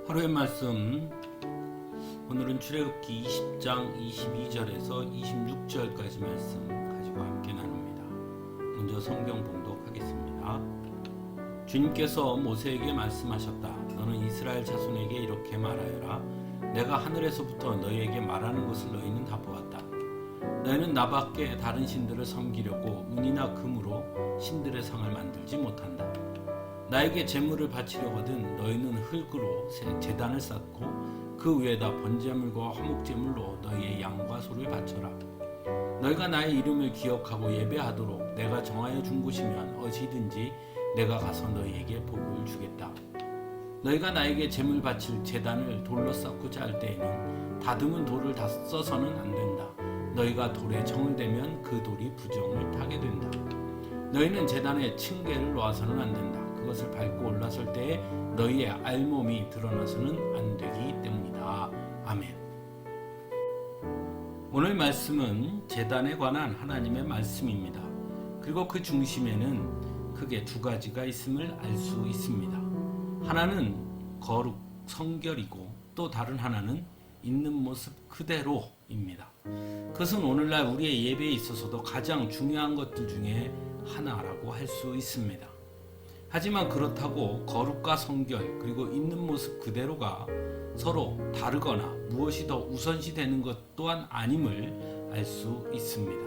하루의 말씀, 오늘은 출애굽기 20장 22절에서 26절까지 말씀 가지고 함께 나눕니다. 먼저 성경 봉독하겠습니다. 주님께서 모세에게 말씀하셨다. 너는 이스라엘 자손에게 이렇게 말하여라. 내가 하늘에서부터 너희에게 말하는 것을 너희는 다 보았다. 너희는 나밖에 다른 신들을 섬기려고 은이나 금으로 신들의 상을 만들지 못한다. 나에게 제물을 바치려거든 너희는 흙으로 제단을 쌓고 그 위에다 번제물과 화목제물로 너희의 양과 소를 바쳐라. 너희가 나의 이름을 기억하고 예배하도록 내가 정하여 준 곳이면 어디든지 내가 가서 너희에게 복을 주겠다. 너희가 나에게 제물 바칠 제단을 돌로 쌓고자 할 때에는 다듬은 돌을 다 써서는 안 된다. 너희가 돌에 정을 대면 그 돌이 부정을 타게 된다. 너희는 제단에 층계를 놓아서는 안 된다. 그것을 밟고 올라설 때에 너희의 알몸이 드러나서는 안 되기 때문이다. 아멘. 오늘 말씀은 제단에 관한 하나님의 말씀입니다. 그리고 그 중심에는 크게 두 가지가 있음을 알 수 있습니다. 하나는 거룩, 성결이고 또 다른 하나는 있는 모습 그대로입니다. 그것은 오늘날 우리의 예배에 있어서도 가장 중요한 것들 중에 하나라고 할 수 있습니다. 하지만 그렇다고 거룩과 성결 그리고 있는 모습 그대로가 서로 다르거나 무엇이 더 우선시 되는 것 또한 아님을 알 수 있습니다.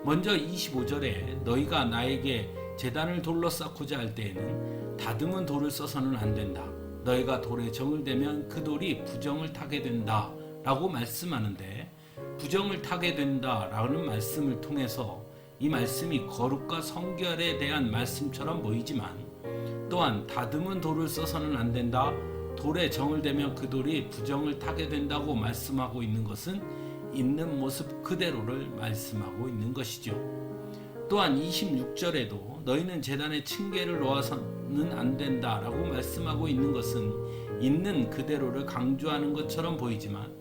먼저 25절에 너희가 나에게 제단을 돌로 쌓고자 할 때에는 다듬은 돌을 써서는 안 된다. 너희가 돌에 정을 대면 그 돌이 부정을 타게 된다 라고 말씀하는데, 부정을 타게 된다 라는 말씀을 통해서 이 말씀이 거룩과 성결에 대한 말씀처럼 보이지만, 또한 다듬은 돌을 써서는 안 된다, 돌에 정을 대면 그 돌이 부정을 타게 된다고 말씀하고 있는 것은 있는 모습 그대로를 말씀하고 있는 것이죠. 또한 26절에도 너희는 제단에 층계를 놓아서는 안 된다 라고 말씀하고 있는 것은 있는 그대로를 강조하는 것처럼 보이지만,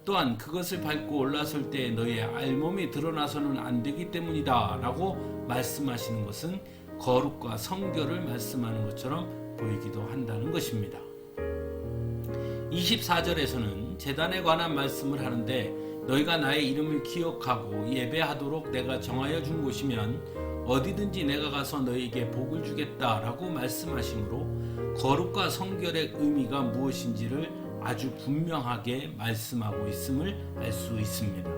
또한 그것을 밟고 올라설 때 너희의 알몸이 드러나서는 안 되기 때문이다 라고 말씀하시는 것은 거룩과 성결을 말씀하는 것처럼 보이기도 한다는 것입니다. 24절에서는 제단에 관한 말씀을 하는데, 너희가 나의 이름을 기억하고 예배하도록 내가 정하여 준 곳이면 어디든지 내가 가서 너희에게 복을 주겠다 라고 말씀하시므로 거룩과 성결의 의미가 무엇인지를 아주 분명하게 말씀하고 있음을 알 수 있습니다.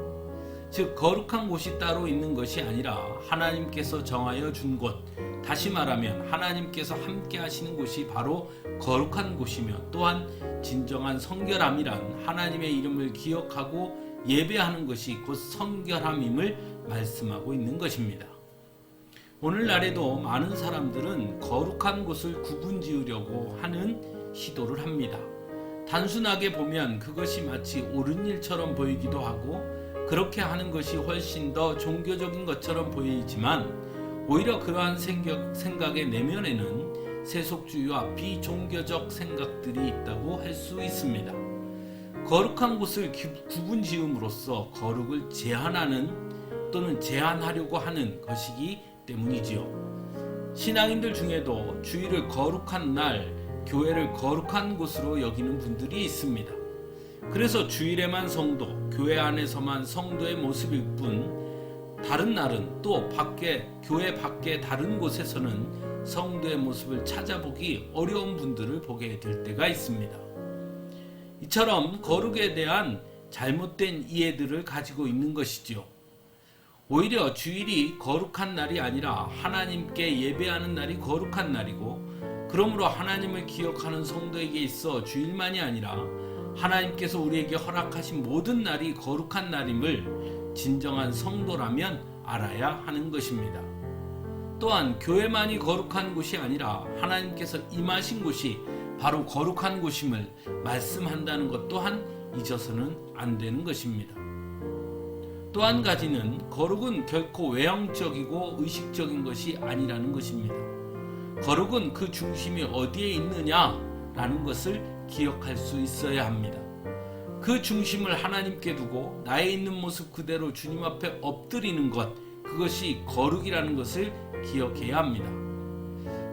즉, 거룩한 곳이 따로 있는 것이 아니라 하나님께서 정하여 준 곳, 다시 말하면 하나님께서 함께 하시는 곳이 바로 거룩한 곳이며, 또한 진정한 성결함이란 하나님의 이름을 기억하고 예배하는 것이 곧 성결함임을 말씀하고 있는 것입니다. 오늘날에도 많은 사람들은 거룩한 곳을 구분지으려고 하는 시도를 합니다. 단순하게 보면 그것이 마치 옳은 일처럼 보이기도 하고, 그렇게 하는 것이 훨씬 더 종교적인 것처럼 보이지만, 오히려 그러한 생각의 내면에는 세속주의와 비종교적 생각들이 있다고 할 수 있습니다. 거룩한 곳을 구분지음으로써 거룩을 제한하는 또는 제한하려고 하는 것이기 때문이지요. 신앙인들 중에도 주일을 거룩한 날, 교회를 거룩한 곳으로 여기는 분들이 있습니다. 그래서 주일에만 성도, 교회 안에서만 성도의 모습일 뿐, 다른 날은 또 교회 밖에 다른 곳에서는 성도의 모습을 찾아보기 어려운 분들을 보게 될 때가 있습니다. 이처럼 거룩에 대한 잘못된 이해들을 가지고 있는 것이죠. 오히려 주일이 거룩한 날이 아니라 하나님께 예배하는 날이 거룩한 날이고, 그러므로 하나님을 기억하는 성도에게 있어 주일만이 아니라 하나님께서 우리에게 허락하신 모든 날이 거룩한 날임을 진정한 성도라면 알아야 하는 것입니다. 또한 교회만이 거룩한 곳이 아니라 하나님께서 임하신 곳이 바로 거룩한 곳임을 말씀한다는 것 또한 잊어서는 안 되는 것입니다. 또 한 가지는 거룩은 결코 외형적이고 의식적인 것이 아니라는 것입니다. 거룩은 그 중심이 어디에 있느냐라는 것을 기억할 수 있어야 합니다. 그 중심을 하나님께 두고 나의 있는 모습 그대로 주님 앞에 엎드리는 것, 그것이 거룩이라는 것을 기억해야 합니다.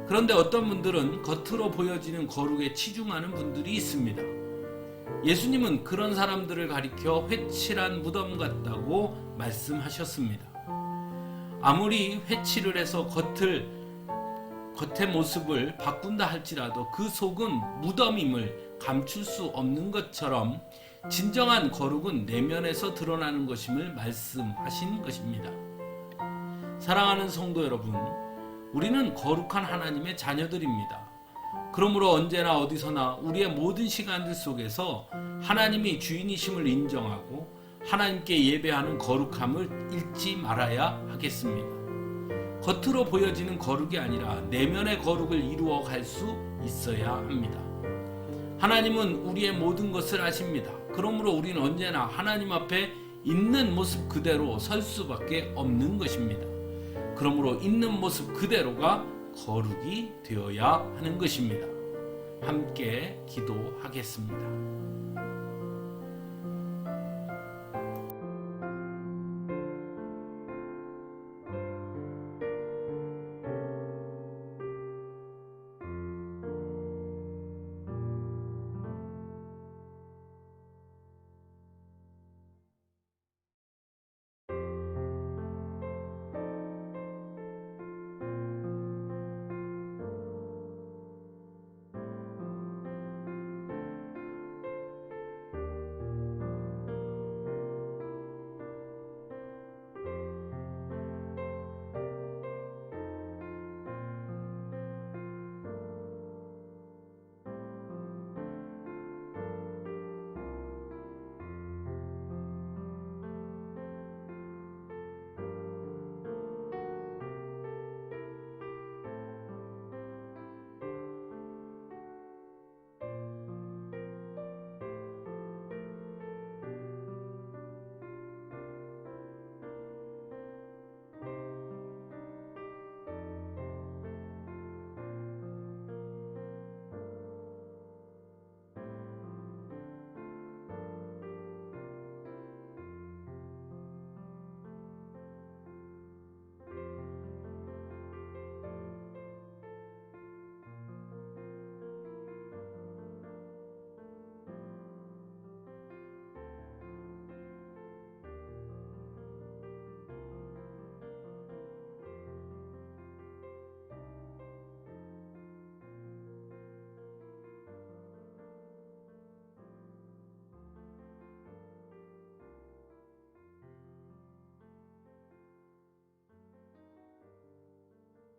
그런데 어떤 분들은 겉으로 보여지는 거룩에 치중하는 분들이 있습니다. 예수님은 그런 사람들을 가리켜 회칠한 무덤 같다고 말씀하셨습니다. 아무리 회칠을 해서 겉의 모습을 바꾼다 할지라도 그 속은 무덤임을 감출 수 없는 것처럼 진정한 거룩은 내면에서 드러나는 것임을 말씀하신 것입니다. 사랑하는 성도 여러분, 우리는 거룩한 하나님의 자녀들입니다. 그러므로 언제나 어디서나 우리의 모든 시간들 속에서 하나님이 주인이심을 인정하고 하나님께 예배하는 거룩함을 잃지 말아야 하겠습니다. 겉으로 보여지는 거룩이 아니라 내면의 거룩을 이루어 갈 수 있어야 합니다. 하나님은 우리의 모든 것을 아십니다. 그러므로 우리는 언제나 하나님 앞에 있는 모습 그대로 설 수밖에 없는 것입니다. 그러므로 있는 모습 그대로가 거룩이 되어야 하는 것입니다. 함께 기도하겠습니다.